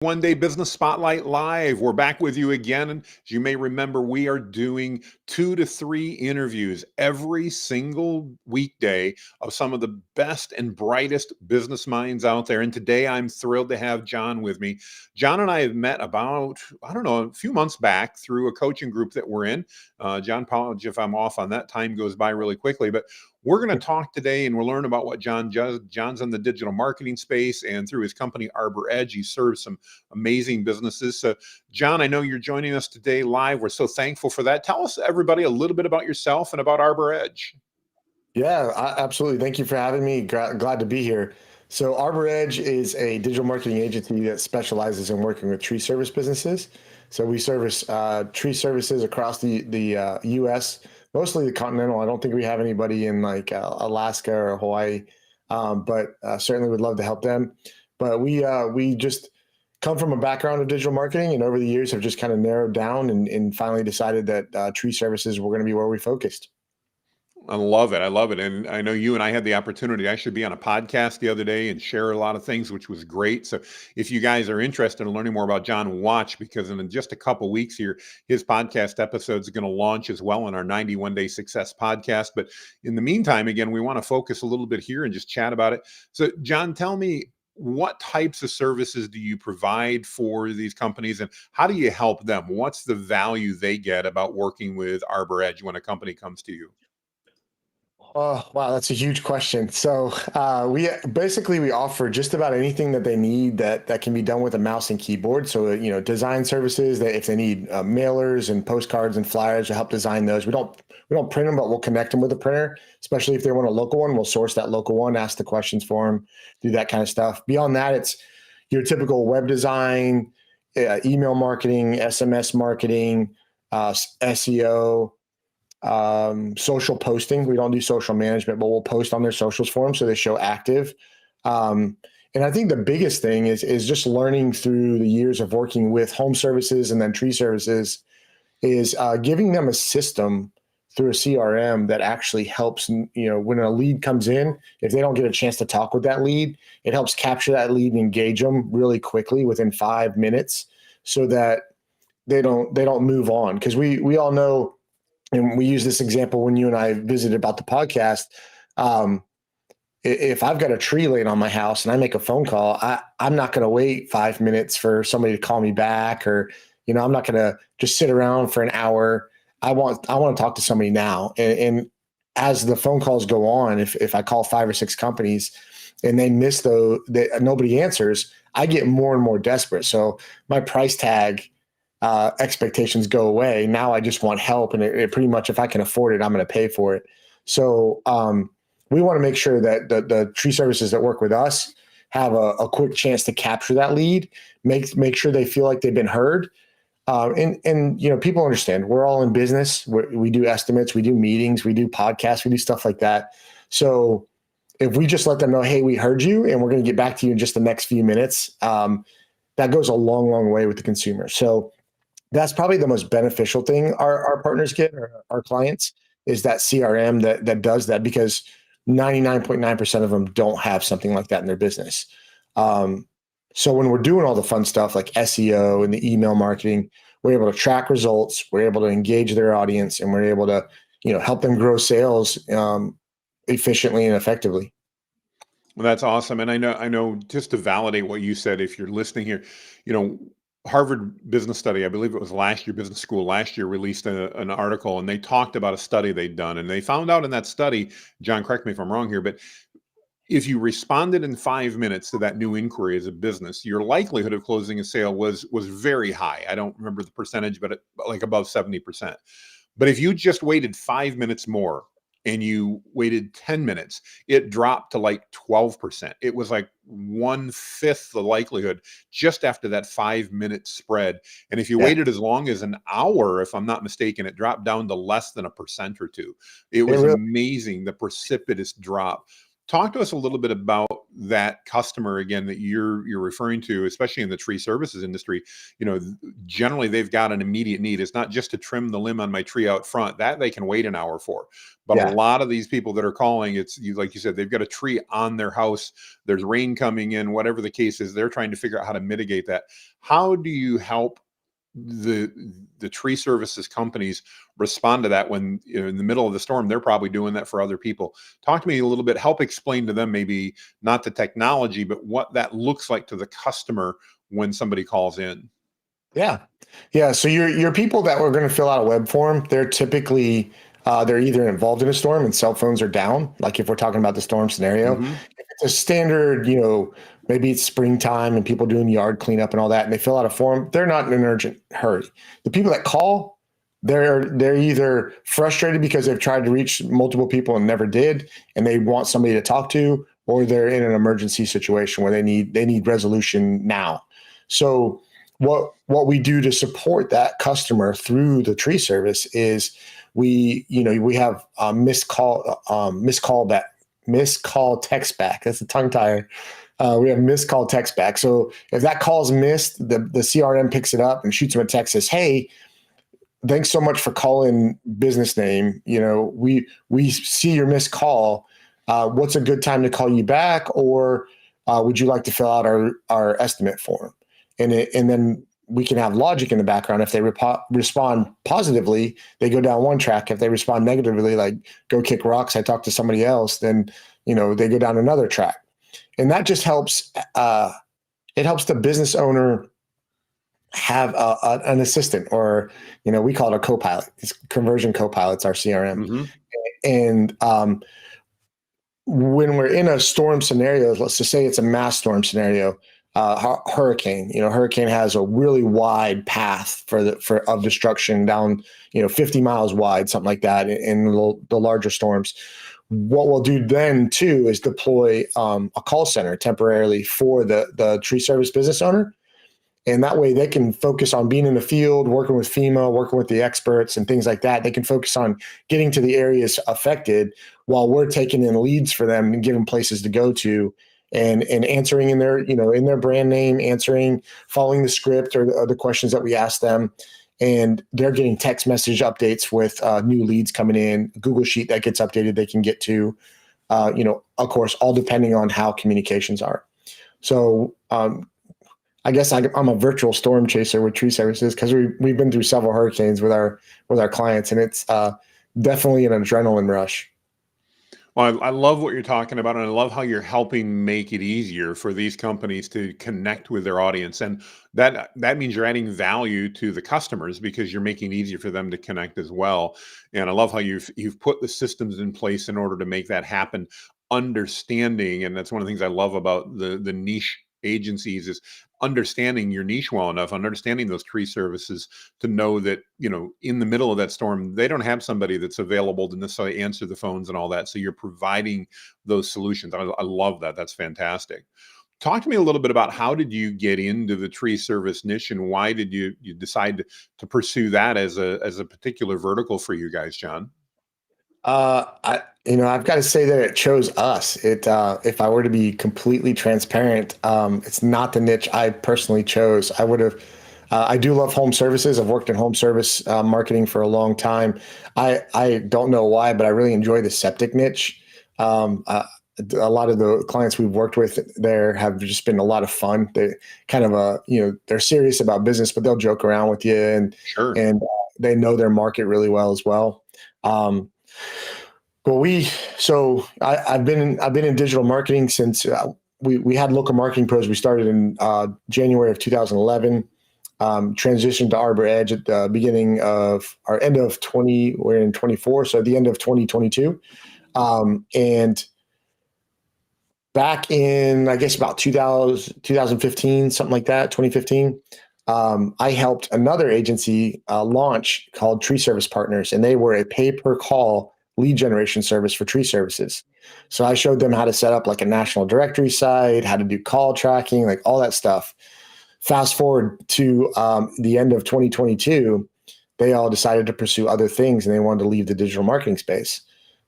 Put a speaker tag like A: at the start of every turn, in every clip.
A: One Day Business Spotlight Live. We're back with you again. And as you may remember, we are doing 2 to 3 interviews every single weekday of some of the best and brightest business minds out there. And today I'm thrilled to have John with me. John and I have met about, I don't know, a few months back through a coaching group that we're in. John, apologize if I'm off on that. Time goes by really quickly, but we're going to talk today and we'll learn about what John does. John's in the digital marketing space, and through his company, Arbor Edge, he serves some amazing businesses. So, John, I know you're joining us today live. We're so thankful for that. Tell us, everybody, a little bit about yourself and about Arbor Edge.
B: Yeah, absolutely. Thank you for having me. Glad to be here. So Arbor Edge is a digital marketing agency that specializes in working with tree service businesses. So we service tree services across the U.S., mostly the continental. I don't think we have anybody in like Alaska or Hawaii, but certainly would love to help them. But we just come from a background of digital marketing, and over the years have just kind of narrowed down and finally decided that tree services were going to be where we focused.
A: I love it. I love it. And I know you and I had the opportunity. I should be on a podcast the other day and share a lot of things, which was great. So if you guys are interested in learning more about John, watch, because in just a couple weeks here, his podcast episodes are going to launch as well in our 91 Day Success podcast. But in the meantime, again, we want to focus a little bit here and just chat about it. So John, tell me, what types of services do you provide for these companies, and how do you help them? What's the value they get about working with Arbor Edge when a company comes to you?
B: Oh, wow, that's a huge question. So we offer just about anything that they need that can be done with a mouse and keyboard. So design services that if they need mailers and postcards and flyers to help design those. We don't print them, but we'll connect them with a printer. Especially if they want a local one, we'll source that local one, ask the questions for them, do that kind of stuff. Beyond that, it's your typical web design, email marketing, SMS marketing, SEO. Social posting. We don't do social management, but we'll post on their socials for them so they show active. And I think the biggest thing is just learning through the years of working with home services and then tree services is giving them a system through a CRM that actually helps, when a lead comes in, if they don't get a chance to talk with that lead, it helps capture that lead and engage them really quickly within 5 minutes so that they don't move on. Because we all know, and we use this example when you and I visited about the podcast. If I've got a tree laying on my house and I make a phone call, I'm not going to wait 5 minutes for somebody to call me back, or I'm not going to just sit around for an hour. I want to talk to somebody now. And as the phone calls go on, if I call 5 or 6 companies and they miss nobody answers, I get more and more desperate. So my price tag expectations go away. Now I just want help, and it pretty much, if I can afford it, I'm going to pay for it. So we want to make sure that the tree services that work with us have a quick chance to capture that lead, make sure they feel like they've been heard. And people understand we're all in business. We do estimates, we do meetings, we do podcasts, we do stuff like that. So if we just let them know, hey, we heard you, and we're going to get back to you in just the next few minutes, that goes a long, long way with the consumer. So that's probably the most beneficial thing our partners get, or our clients, is that CRM that does that, because 99.9% of them don't have something like that in their business. So when we're doing all the fun stuff like SEO and the email marketing, we're able to track results, we're able to engage their audience, and we're able to help them grow sales efficiently and effectively.
A: Well, that's awesome. And I know just to validate what you said, if you're listening here, Harvard Business Study, I believe it was last year, business school last year, released an article, and they talked about a study they'd done. And they found out in that study, John, correct me if I'm wrong here, but if you responded in 5 minutes to that new inquiry as a business, your likelihood of closing a sale was very high. I don't remember the percentage, but like above 70%. But if you just waited 5 minutes more and you waited 10 minutes, it dropped to like 12%. It was like 1/5 the likelihood just after that 5 minute spread. And if you
B: Yeah,
A: waited as long as an hour, if I'm not mistaken, it dropped down to less than 1% or 2. It
B: it
A: was
B: really.
A: amazing, the precipitous drop. Talk to us a little bit about that customer again that you're referring to, especially in the tree services industry, generally they've got an immediate need. It's not just to trim the limb on my tree out front that they can wait an hour for. But a
B: Yeah.
A: lot of these people that are calling, like you said, they've got a tree on their house. There's rain coming in, whatever the case is, they're trying to figure out how to mitigate that. How do you help the tree services companies respond to that when in the middle of the storm they're probably doing that for other people? Talk to me a little bit, help explain to them maybe not the technology but what that looks like to the customer when somebody calls in.
B: Yeah. So your people that were going to fill out a web form, they're typically they're either involved in a storm and cell phones are down, like if we're talking about the storm scenario.
A: Mm-hmm.
B: If it's a standard, maybe it's springtime and people doing yard cleanup and all that, and they fill out a form, they're not in an urgent hurry. The people that call, they're either frustrated because they've tried to reach multiple people and never did, and they want somebody to talk to, or they're in an emergency situation where they need resolution now. So what we do to support that customer through the tree service is we have missed call text back. That's a tongue tire. We have missed call text back. So if that call's missed, the CRM picks it up and shoots them a text, says, "Hey, thanks so much for calling business name. We see your missed call. What's a good time to call you back? Or would you like to fill out our estimate form?" And then we can have logic in the background. If they respond positively, they go down one track. If they respond negatively, like go kick rocks, I talked to somebody else, then they go down another track. And that just helps. It helps the business owner have an assistant, or we call it a co-pilot. It's Conversion Co-Pilot's our CRM.
A: Mm-hmm.
B: And when we're in a storm scenario, let's just say it's a mass storm scenario. Hurricane. Hurricane has a really wide path of destruction down, 50 miles wide, something like that in the larger storms. What we'll do then too is deploy a call center temporarily for the tree service business owner. And that way they can focus on being in the field, working with FEMA, working with the experts and things like that. They can focus on getting to the areas affected while we're taking in leads for them and giving places to go to. And answering in their brand name, following the script or the questions that we ask them. And they're getting text message updates with new leads coming in, Google Sheet that gets updated they can get to, of course, all depending on how communications are. So I guess I'm a virtual storm chaser with tree services because we've been through several hurricanes with our clients, and it's definitely an adrenaline rush.
A: Well, I love what you're talking about, and I love how you're helping make it easier for these companies to connect with their audience, and that means you're adding value to the customers because you're making it easier for them to connect as well. And I love how you've put the systems in place in order to make that happen. Understanding, and that's one of the things I love about the niche agencies is understanding your niche well enough, understanding those tree services to know that, in the middle of that storm, they don't have somebody that's available to necessarily answer the phones and all that. So you're providing those solutions. I love that. That's fantastic. Talk to me a little bit about how did you get into the tree service niche and why did you decide to pursue that as a particular vertical for you guys, John?
B: I've got to say that it chose us. If I were to be completely transparent, it's not the niche I personally chose. I would have. I do love home services. I've worked in home service marketing for a long time. I don't know why, but I really enjoy the septic niche. A lot of the clients we've worked with there have just been a lot of fun. They kind of they're serious about business, but they'll joke around with you, and
A: Sure.
B: and they know their market really well as well. I've been in digital marketing since we had local marketing pros. We started in January of 2011, transitioned to Arbor Edge at the beginning of our end of 20. We're in 24, so at the end of 2022, and back in I guess about 2015, something like that, 2015. I helped another agency launch called Tree Service Partners, and they were a pay-per-call lead generation service for tree services. So I showed them how to set up like a national directory site, how to do call tracking, like all that stuff. Fast forward to the end of 2022, they all decided to pursue other things and they wanted to leave the digital marketing space.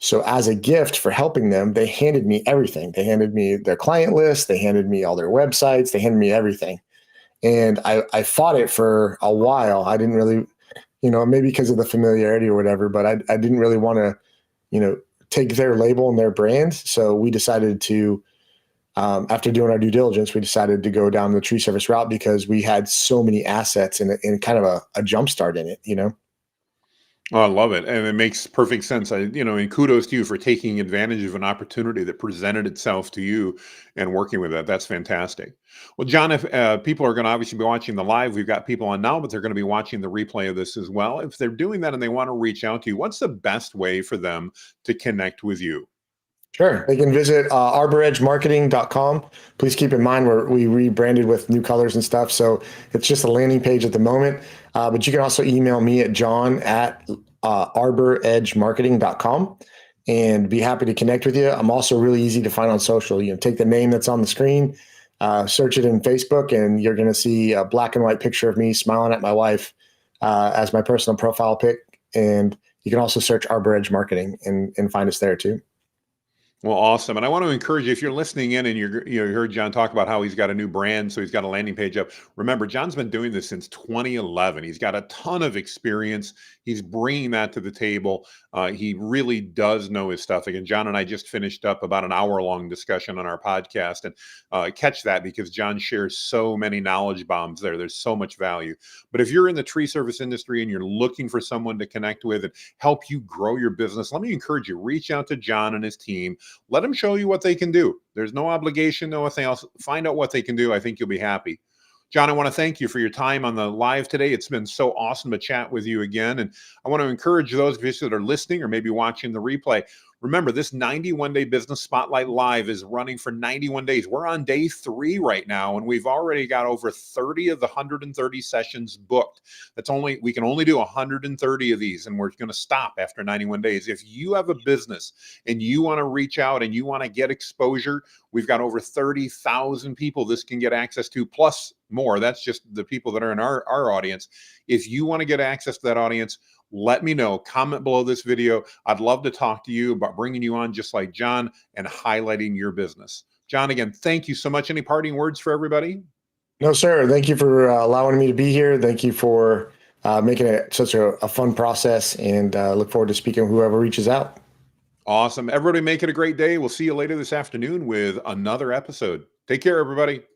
B: So as a gift for helping them, they handed me everything. They handed me their client list. They handed me all their websites. They handed me everything. And I fought it for a while. I didn't really, maybe because of the familiarity or whatever, but I didn't really want to, take their label and their brand. So we decided to, after doing our due diligence, we decided to go down the tree service route because we had so many assets and kind of a jump start in it.
A: Oh, I love it, and it makes perfect sense. And kudos to you for taking advantage of an opportunity that presented itself to you and working with that. That's fantastic. Well, John, if people are going to obviously be watching the live, we've got people on now, but they're going to be watching the replay of this as well. If they're doing that and they want to reach out to you, what's the best way for them to connect with you?
B: Sure. They can visit arboredgemarketing.com. Please keep in mind we rebranded with new colors and stuff. So it's just a landing page at the moment. But you can also email me at john@arboredgemarketing.com and be happy to connect with you. I'm also really easy to find on social. Take the name that's on the screen, search it in Facebook, and you're going to see a black and white picture of me smiling at my wife as my personal profile pic. And you can also search Arbor Edge Marketing and find us there too.
A: Well, awesome. And I want to encourage you, if you're listening in and you heard John talk about how he's got a new brand, so he's got a landing page up. Remember, John's been doing this since 2011. He's got a ton of experience. He's bringing that to the table. He really does know his stuff. Again, John and I just finished up about an hour-long discussion on our podcast, and catch that because John shares so many knowledge bombs there. There's so much value. But if you're in the tree service industry and you're looking for someone to connect with and help you grow your business, let me encourage you, reach out to John and his team. Let them show you what they can do. There's no obligation, no nothing else. Find out what they can do. I think you'll be happy. John, I want to thank you for your time on the live today. It's been so awesome to chat with you again. And I want to encourage those of you that are listening or maybe watching the replay. Remember, this 91-day business spotlight live is running for 91 days. We're on day 3 right now, and we've already got over 30 of the 130 sessions booked. We can only do 130 of these, and we're going to stop after 91 days. If you have a business and you want to reach out and you want to get exposure, we've got over 30,000 people this can get access to, plus more. That's just the people that are in our audience. If you want to get access to that audience, let me know. Comment below this video. I'd love to talk to you about bringing you on just like John and highlighting your business. John, again, thank you so much. Any parting words for everybody?
B: No, sir. Thank you for allowing me to be here. Thank you for making it such a fun process, and look forward to speaking with whoever reaches out.
A: Awesome. Everybody make it a great day. We'll see you later this afternoon with another episode. Take care, everybody.